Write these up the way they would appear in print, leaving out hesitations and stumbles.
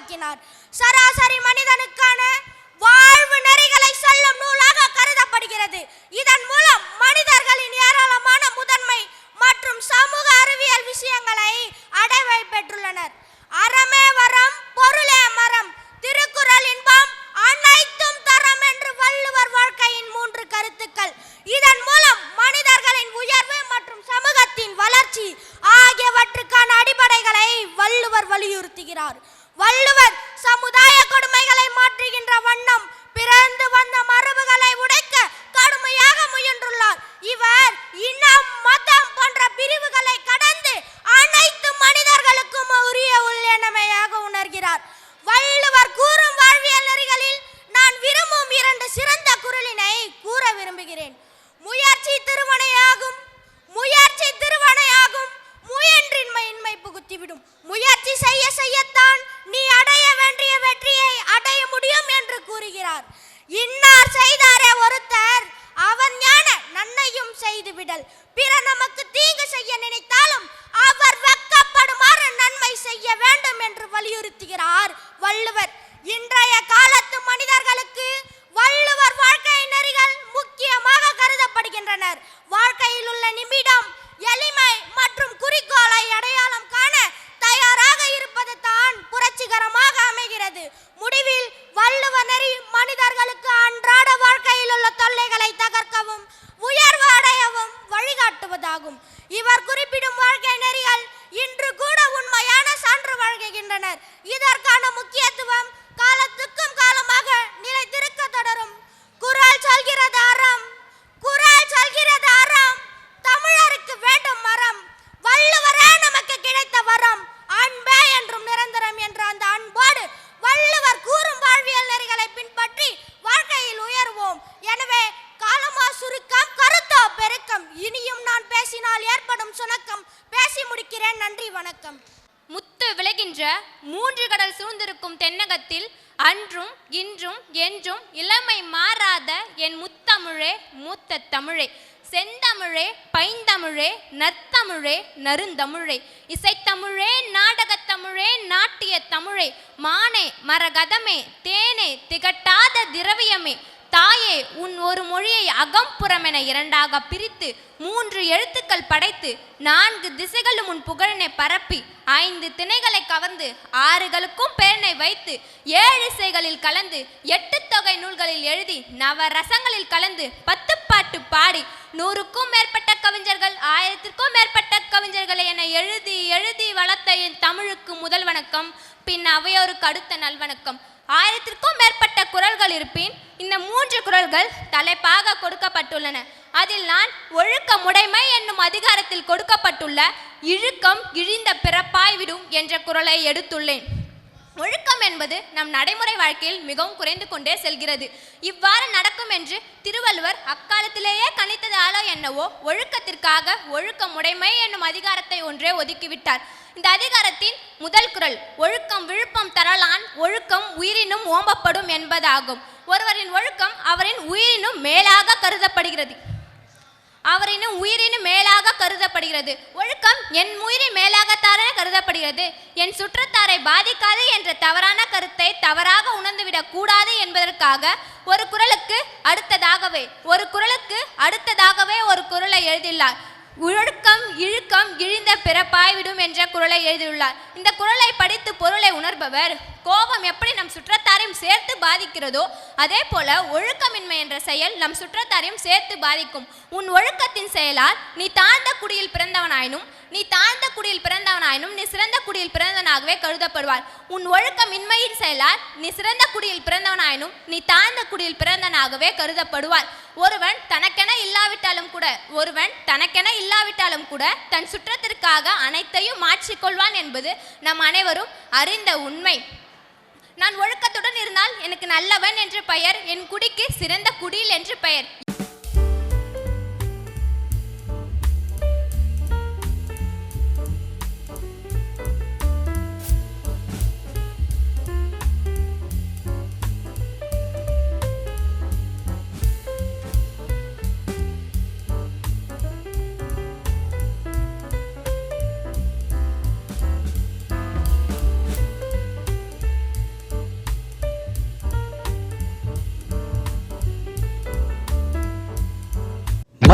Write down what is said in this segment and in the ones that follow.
உருவாக்கினார். சராசரி மனிதனுக்கான வாழ்வு நெறிகளை சொல்லும் நூலாக கருதப்படுகிறது. இதன் மூலம் மனிதர்களின் ஏராளமான முதன்மை மற்றும் சமூக அறிவியல் விஷயங்களை அடைவை பெற்றுள்ளனர். அறமே வரம், பொருளே மரம், திருக்குறள் இன்பம், அனைத்தும் தரம் என்று வள்ளுவர் வாழ்க்கையின் 3 கருத்துக்கள். இதன் மூலம் மனிதர்களின் உயர்வு மற்றும் சமூகத்தின் வளர்ச்சி ஆகியவற்றுக்கான அடிப்படைகளை வள்ளுவர் வலியுறுத்துகிறார். வள்ளுவர் சமுதாய கொடுமைகளை மாற்றுகின்ற வண்ணம் பிறந்து வந்த மரபுகளை உடைக்க கடுமையாக முயன்றுள்ளார். இவர் இனம், மதம் போன்ற பிரிவுகளை கடந்து அனைத்து மனிதர்களுக்கும் உரிய உள்ளமையாக உணர்கிறார். வள்ளுவர் கூறும் வாழ்வியல் நெறிகளில் நான் விரும்பும் 2 சிறந்த குறளினை கூற விரும்புகிறேன். முயற்சி திருவனையாகும், முயற்சி திருவனையாகும், முயன்றின்மை இன்மை புகுத்திவிடும். முயற்சி செய்ய செய்யத்தான் நீ அடைய வேண்டிய வெற்றியை அடைய முடியும் என்று கூறுகிறார். இன்னார் செய்தாரே ஒருத்தர், அவன் ஞான நன்மையும் செய்து விடல். பிற நமக்கு தீங்கு செய்ய நினைத்தாலும் அவர் வெட்கப்படுமாறு நன்மை செய்ய வேண்டும் என்று வலியுறுத்துகிறார் வள்ளுவர். இன்றைய காலத்து மனிதர்களுக்கு வள்ளுவர் வாழ்க்கை நெறிகள் முக்கியமாக கருதப்படுகின்றனர். வாழ்க்கையில் உள்ள நிமிடம், எளிமை மற்றும் குறிக்கோளை அடையாளம் காண தயாராக இருப்பது தான் புரட்சிகரமாக அமைகிறது. முடிவில் வள்ளுவர் நெறி மனிதர்களுக்கு அன்றாட வாழ்க்கையில் உள்ள தொல்லைகளை தகர்க்கவும் உயர்வு அடையவும் வழிகாட்டுவதாகும். இவர் குறிப்பிடும் வாழ்க்கை நெறிகள் இன்று கூட உண்மையான சான்று வழங்குகின்றனர். இதற்கான முக்கியத்துவம் காலத்துக்கும் காலமாக நிலைத்திருக்க தொடரும். குறள் சொல்கிறது அறம், குறள் சொல்கிறது அறம், தமிழருக்கு வேண்டும் மரம், வள்ளுவரே நமக்கு கிடைத்த வரம், அன்பே என்றும் நிரந்தரம் என்ற அந்த அன்போடு வள்ளுவர் கூறும் வாழ்வியல் நெறிகளை பின்பற்றி வாழ்க்கையில் உயர்வோம். எனவே காலமா சுருக்கம், கருத்தோ பெருக்கம். இனியும் நான் பேசினால் ஏற்படும் சுணக்கம். பேசி முடிக்கிறேன். நன்றி, வணக்கம். முத்து விளைகின்ற 3 கடல் சூழ்ந்திருக்கும் தென்னகத்தில் அன்றும் இன்றும் என்றும் இளமை மாறாத என் முத்தமிழே, மூத்த தமிழே, செந்தமிழே, பைந்தமிழே, நற்தமிழே, நறுந்தமிழே, இசைத்தமிழே, நாடகத்தமிழே, நாட்டிய தமிழே, மானே, மரகதமே, தேனே, திகட்டாத திரவியமே, தாயே, உன் ஒரு மொழியை அகம்புறமென 2ஆக பிரித்து 3 எழுத்துக்கள் படைத்து 4 திசைகளும் உன் புகழினை பரப்பி 5 திணைகளை கவர்ந்து 6களுக்கும் பேரனை வைத்து 7 இசைகளில் கலந்து 8 தொகை நூல்களில் எழுதி 9 ரசங்களில் கலந்து 10 பாட்டு பாடி 100க்கும் மேற்பட்ட கவிஞர்கள் 1000க்கும் மேற்பட்ட கவிஞர்களை என எழுதி எழுதி வளர்த்த என் தமிழுக்கு முதல் வணக்கம். பின் அவையோருக்கு அடுத்த நல்வணக்கம். 1000க்கும் மேற்பட்ட குறள்கள் இருப்பின் இந்த 3 குறள்கள் தலைப்பாக கொடுக்கப்பட்டுள்ளன. அதில் நான் ஒழுக்க முடைமை என்னும் அதிகாரத்தில் கொடுக்கப்பட்டுள்ள இழுக்கம் இழிந்த பிறப்பாய் விடும் என்ற குறளை எடுத்துள்ளேன். ஒழுக்கம் என்பது நம் நடைமுறை வாழ்க்கையில் மிகவும் குறைந்து கொண்டே செல்கிறது. இவ்வாறு நடக்கும் என்று திருவள்ளுவர் அக்காலத்திலேயே கணித்ததாலோ என்னவோ ஒழுக்கத்திற்காக ஒழுக்க முடைமை என்னும் அதிகாரத்தை ஒன்றே ஒதுக்கிவிட்டார். இந்த அதிகாரத்தின் முதல் குறள் ஒழுக்கம் விழுப்பம் தரலான், ஒழுக்கம் உயிரினும் ஓம்பப்படும் என்பதாகும். ஒருவரின் ஒழுக்கம் அவரின் உயிரினும் மேலாக கருதப்படுகிறது. ஒழுக்கம் என் உயிரின் மேலாகத்தானே கருதப்படுகிறது. என் சுற்றத்தாரை பாதிக்காது என்ற தவறான கருத்தை தவறாக உணர்ந்துவிடக் கூடாது என்பதற்காக ஒரு குறளுக்கு அடுத்ததாகவே ஒரு குறளை எழுதியுள்ளார். ஒழுக்கம் இழுக்கம் இழிந்த பிறப்பாய்விடும் என்ற குறளை எழுதியுள்ளார். இந்த குறளை படித்து பொருளை உணர்பவர் கோபம் எப்படி நம் சுற்றத்தாரையும் சேர்த்து பாதிக்கிறதோ அதே போல ஒழுக்கமின்மை என்ற செயல் நம் சுற்றத்தாரையும் சேர்த்து பாதிக்கும். உன் ஒழுக்கத்தின் செயலால் நீ தாழ்ந்த குடியில் பிறந்தவனாயினும் நீ சிறந்த குடியில் பிறந்தவனாகவே கருதப்படுவார். உன் ஒழுக்கமின்மையின் செயலால் நீ சிறந்த குடியில் பிறந்தவனாயினும் நீ தாழ்ந்த குடியில் பிறந்தவனாகவே கருதப்படுவார். ஒருவன் தனக்கென இல்லாவிட்டாலும் கூட தன் சுற்றத்திற்காக அனைத்தையும் மாற்றிக்கொள்வான் என்பது நம் அனைவரும் அறிந்த உண்மை. நான் ஒழுக்கத்துடன் இருந்தால் எனக்கு நல்லவன் என்று பெயர், என் குடிக்கு சிறந்த குடியில் என்று பெயர்.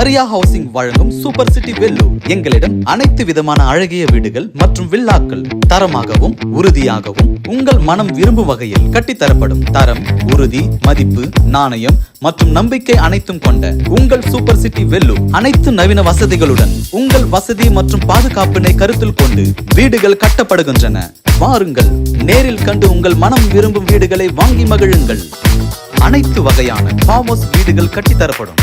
மரியா ஹவுசிங் வழங்கும் சூப்பர் சிட்டி வெல்லூர். எங்களிடம் அனைத்து விதமான அழகிய வீடுகள் மற்றும் வில்லாக்கள் தரமாகவும் உறுதியாகவும் உங்கள் மனம் விரும்பும் வகையில் கட்டித்தரப்படும். தரம், உறுதி, மதிப்பு, நாணயம் மற்றும் நம்பிக்கை அனைத்தும் கொண்ட உங்கள் சூப்பர் சிட்டி வெல்லூர் அனைத்து நவீன வசதிகளுடன் உங்கள் வசதி மற்றும் பாதுகாப்பினை கருத்தில் கொண்டு வீடுகள் கட்டப்படுகின்றன. வாருங்கள், நேரில் கண்டு உங்கள் மனம் விரும்பும் வீடுகளை வாங்கி மகிழுங்கள். அனைத்து வகையான ஃபார்ம் ஹவுஸ் வீடுகள் கட்டித்தரப்படும்.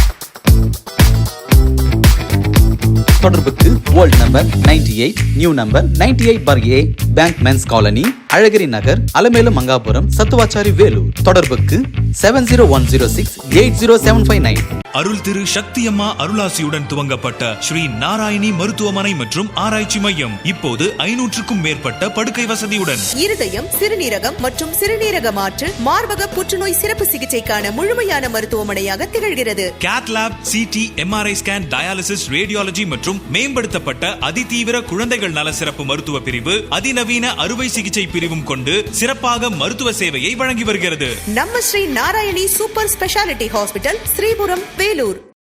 தொடர்புக்கு old number 98, new number 98/A, bank men's colony, Alagiri Nagar, Alamelu Mangapuram, Sathuvachari, Vellore. தொடர்புக்கு 7016680759. அருள் திரு சக்தியம்மா அருளாசியுடன் துவங்கப்பட்ட ஸ்ரீ நாராயணி மருத்துவமனை மற்றும் ஆராய்ச்சி மையம் இப்போது 500க்கும் மேற்பட்ட படுக்கை வசதியுடன் இருதயம், சிறுநீரகம் மற்றும் சிறுநீரக மாற்று, மார்பக புற்றுநோய் சிறப்பு சிகிச்சைக்கான முழுமையான மருத்துவமனையாக திகழ்கிறது. Cath lab, CT, MRI scan, dialysis, radiology மற்றும் மேம்படுத்தப்பட்ட அதிதீவிர குழந்தைகள் நல சிறப்பு மருத்துவ பிரிவு, அதிநவீன அறுவை சிகிச்சை பிரிவும் கொண்டு சிறப்பாக மருத்துவ சேவையை வழங்கி வருகிறது. நம்ம Sri Narayani super speciality hospital, Sripuram, Vellore.